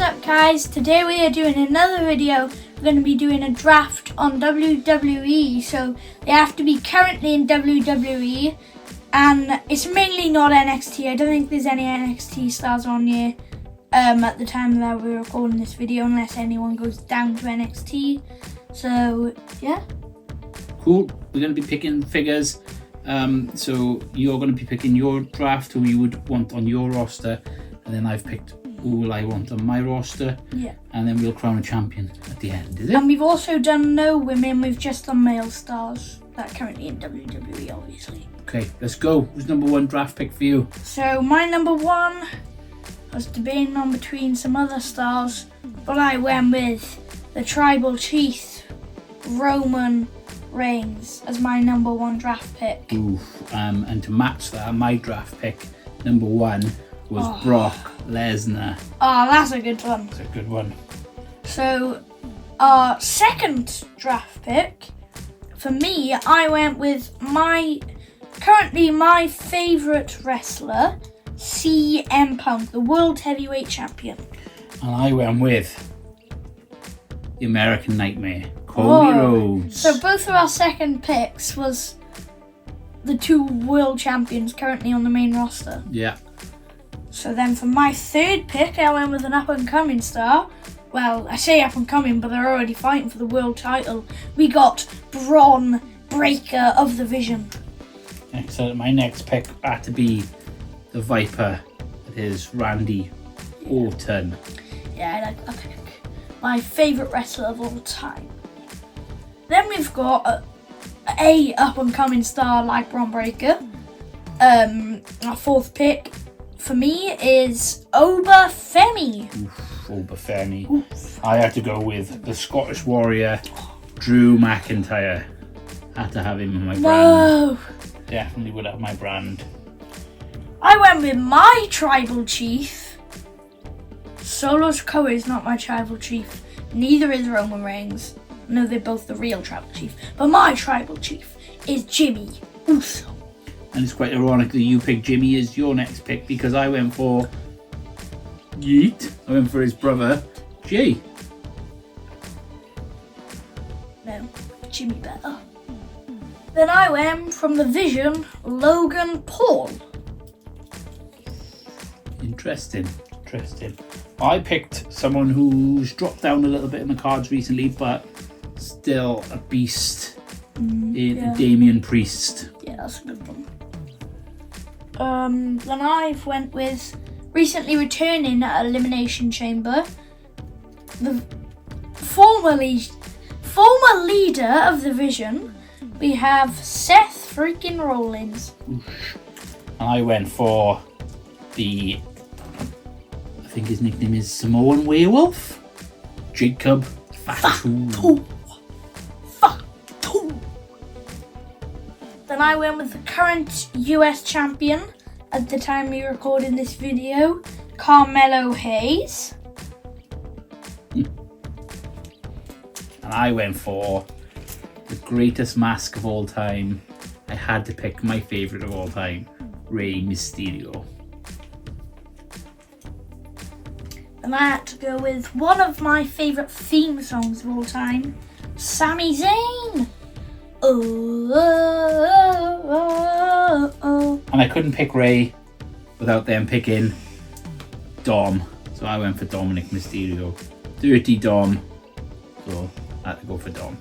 up guys, today we are doing another video. We're going to be doing a draft on WWE, so they have to be currently in WWE, and it's mainly not NXT. I don't think there's any NXT stars on here at the time that we're recording this video, unless anyone goes down to NXT. So yeah. Cool, we're going to be picking figures. So you're going to be picking your draft, who you would want on your roster, and then I've picked who will I want on my roster. Yeah. And then we'll crown a champion at the end, is it? And we've also done no women, we've just done male stars that are currently in WWE, obviously. Okay, let's go. Who's number one draft pick for you? So my number one, I was debating on between some other stars, but I went with the Tribal Chief, Roman Reigns, as my number one draft pick. Ooh, and to match that, my draft pick, number one, was Brock Lesnar. Oh, that's a good one. That's a good one. So, our second draft pick, for me, I went with currently my favourite wrestler, CM Punk, the World Heavyweight Champion. And I went with the American Nightmare, Cody Rhodes. So both of our second picks was the two world champions currently on the main roster. Yeah. So then for my third pick, I went with an up-and-coming star. Well, I say up-and-coming, but they're already fighting for the world title. We got Braun Breaker of the Vision. So my next pick had to be the Viper. It is Randy Orton. Yeah, I like that pick. My favourite wrestler of all time. Then we've got a up-and-coming star like Braun Breaker. Our fourth pick for me is Oba Femi. Oba Femi. I had to go with the Scottish Warrior, Drew McIntyre. Had to have him in my brand. No. Definitely would have my brand. I went with my Tribal Chief. Solo Sikoa is not my Tribal Chief. Neither is Roman Reigns. No, they're both the real Tribal Chief. But my Tribal Chief is Jimmy Uso. And it's quite ironic that you picked Jimmy as your next pick, because I went for Yeet. I went for his brother, Jay. No, Jimmy better. Then I went from the Vision, Logan Paul. Interesting. I picked someone who's dropped down a little bit in the cards recently, but still a beast. Damian Priest. Yeah, that's a good one. Then I've went with recently returning at Elimination Chamber, the former leader of the Vision. We have Seth freaking Rollins. And I went for I think his nickname is Samoan Werewolf, Jacob Fatu. Then I went with the current US champion at the time we recorded this video, Carmelo Hayes. And I went for the greatest mask of all time. I had to pick my favourite of all time, Rey Mysterio. And I had to go with one of my favourite theme songs of all time, Sami Zayn. And I couldn't pick Rey without them picking Dom. So I went for Dominic Mysterio. Dirty Dom. So I had to go for Dom.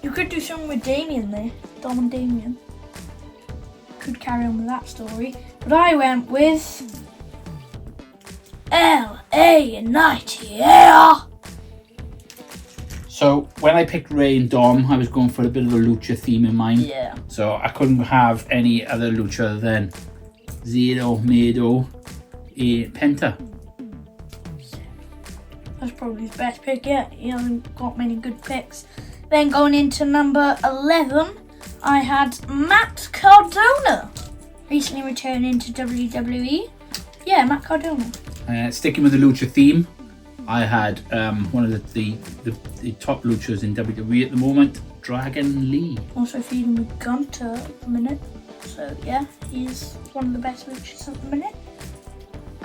You could do something with Damien there, Dom and Damien. Could carry on with that story. But I went with LA Knight, yeah! So when I picked Rey and Dom, I was going for a bit of a lucha theme in mind. Yeah. So I couldn't have any other lucha other than Zero Miedo e Penta. That's probably his best pick yet. He hasn't got many good picks. Then going into number 11, I had Matt Cardona. Recently returning to WWE. Yeah, Matt Cardona. Sticking with the lucha theme, I had one of the top luchas in WWE at the moment, Dragon Lee. Also feeding with Gunter at the minute. So yeah, he's one of the best luchas at the minute.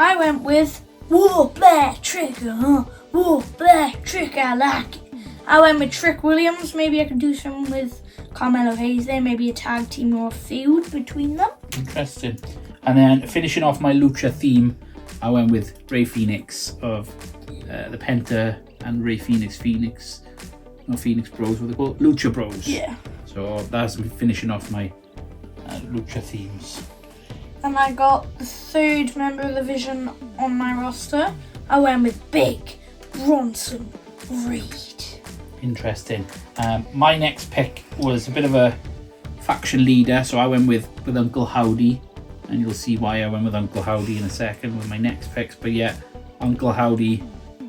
I went with Whoa, Black Trick, Whoa, Black Trick, I like it. I went with Trick Williams. Maybe I could do some with Carmelo Hayes there. Maybe a tag team or a feud between them. Interesting. And then finishing off my Lucha theme, I went with Ray Phoenix of the Penta and Ray Phoenix not Phoenix Bros, what they call it? Lucha Bros. Yeah. So that's finishing off my Lucha themes. And I got the third member of the Vision on my roster. I went with Big Bronson Reed. Interesting. My next pick was a bit of a faction leader, so I went with Uncle Howdy, and you'll see why I went with Uncle Howdy in a second with my next picks. But yeah, Uncle Howdy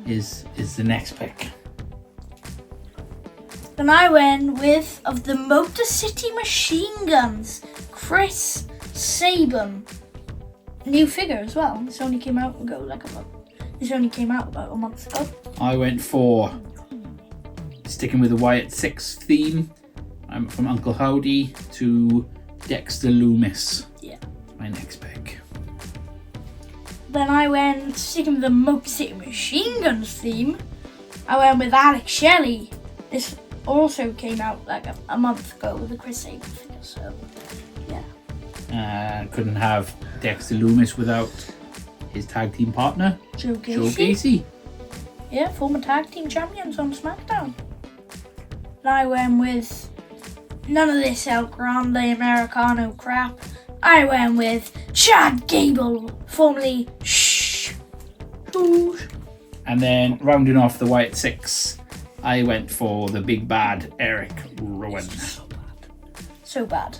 is the next pick. Then I went with, of the Motor City Machine Guns, Chris Sabin. New figure as well. This only came out about a month ago. I went for sticking with the Wyatt 6 theme. I'm from Uncle Howdy to Dexter Loomis. Yeah. My next pick. Then I went, sticking with the Motor City Machine Guns theme, I went with Alex Shelley. This also came out like a month ago with the Chris Sabin figure, so yeah. Couldn't have Dexter Loomis without his tag team partner, Joe Gacy. Joe Gacy. Yeah, former tag team champions on SmackDown. And I went with none of this El Grande Americano crap. I went with Chad Gable, formerly Shh. And then rounding off the Wyatt 6, I went for the big bad Eric Rowan. So bad.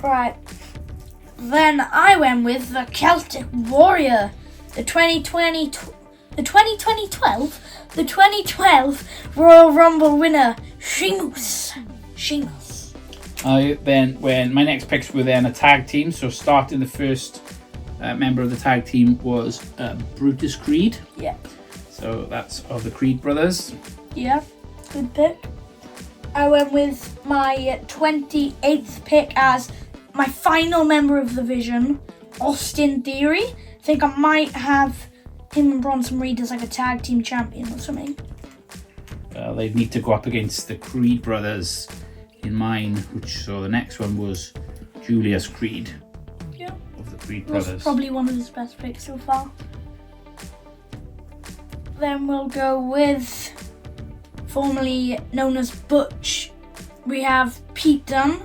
Right. Then I went with the Celtic Warrior, the 2012 Royal Rumble winner, Sheamus. When my next picks were then a tag team, so starting the first member of the tag team was Brutus Creed. Yeah. So that's of the Creed brothers. Yeah, good pick. I went with my 28th pick as my final member of the Vision, Austin Theory. I think I might have him and Bronson Reed as like a tag team champion or something. They'd need to go up against the Creed brothers in mine, so the next one was Julius Creed. Yeah. Of the Creed That's brothers. probably one of his best picks so far. Then we'll go with, formerly known as Butch, we have Pete Dunne.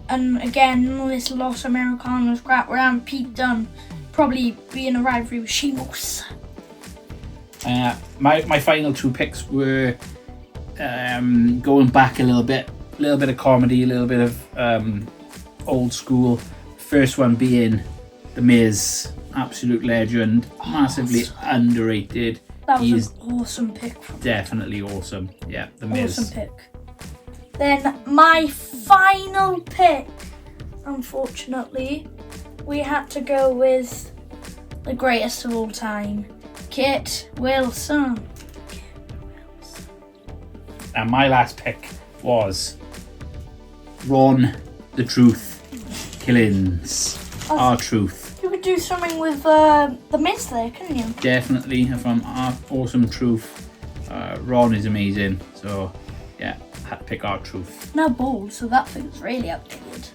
And again, all this Los Americanos crap around Pete Dunne probably be in a rivalry with Sheamus. My final two picks were going back a little bit of comedy, a little bit of old school. First one being The Miz, absolute legend, massively underrated. That was an awesome pick. Definitely awesome. Yeah, The Miz. Awesome pick. Then my final pick, unfortunately, we had to go with the greatest of all time, Kit Wilson. And my last pick was Ron the Truth Killings. R-Truth. You could do something with the Miz there, couldn't you? Definitely from Awesome Truth. Ron is amazing. So yeah, had to pick R-Truth. Now bald, so that thing's really outdated.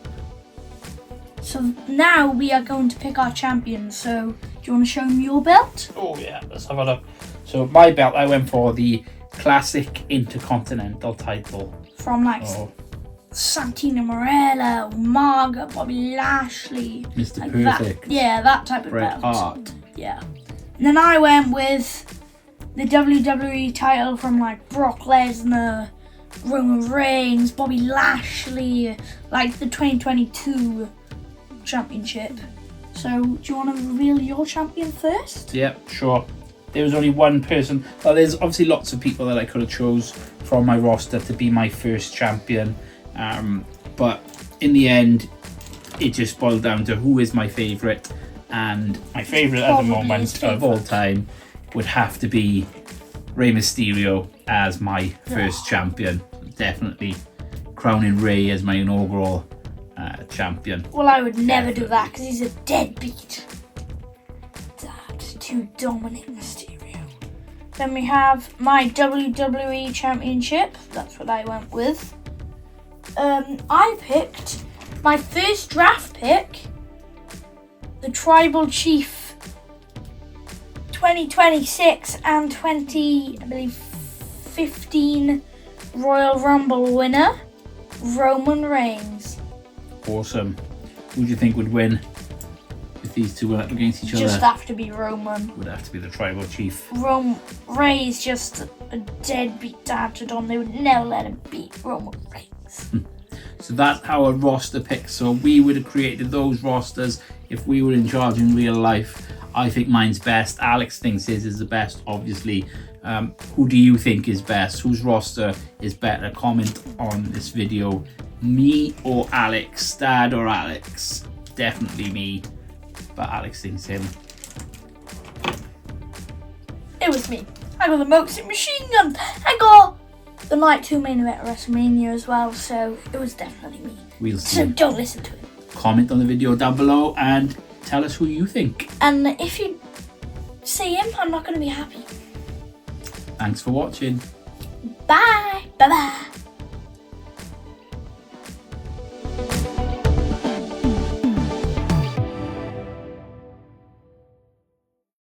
So now we are going to pick our champions. So do you want to show me your belt? Oh yeah, let's have a look. So my belt, I went for the Classic Intercontinental title. From like Santino Marella, Umaga, Bobby Lashley. Mr. Like Perfect. That. Yeah, that type of Bret belt. Hart. Yeah. And then I went with the WWE title from like Brock Lesnar, Roman Reigns, Bobby Lashley, like the 2022 championship. So do you want to reveal your champion first? Yeah, sure. There was only one person. Well, there's obviously lots of people that I could have chose from my roster to be my first champion. But in the end, it just boiled down to who is my favourite. And my favourite at the moment of all time would have to be Rey Mysterio as my first champion. Definitely crowning Rey as my inaugural champion. Well, I would never do that because he's a deadbeat. to Dominic Mysterio. Then we have my WWE Championship. That's what I went with. I picked my first draft pick, the Tribal Chief 2026 and 2015 Royal Rumble winner, Roman Reigns. Awesome. Who do you think would win if these two went up against each other? Just have to be Roman. Would have to be the Tribal Chief. Ray is just a deadbeat dad to Dom. They would never let him beat Roman Reigns. So that's our roster pick. So we would have created those rosters if we were in charge in real life. I think mine's best. Alex thinks his is the best, obviously. Who do you think is best? Whose roster is better? Comment on this video. Me or Alex? Dad or Alex? Definitely me. But Alex thinks him. It was me. I got the Moxie machine gun. I got the Night 2 main event at WrestleMania as well, so it was definitely me. We'll see. So don't listen to him. Comment on the video down below and tell us who you think. And if you see him, I'm not going to be happy. Thanks for watching. Bye. Bye-bye.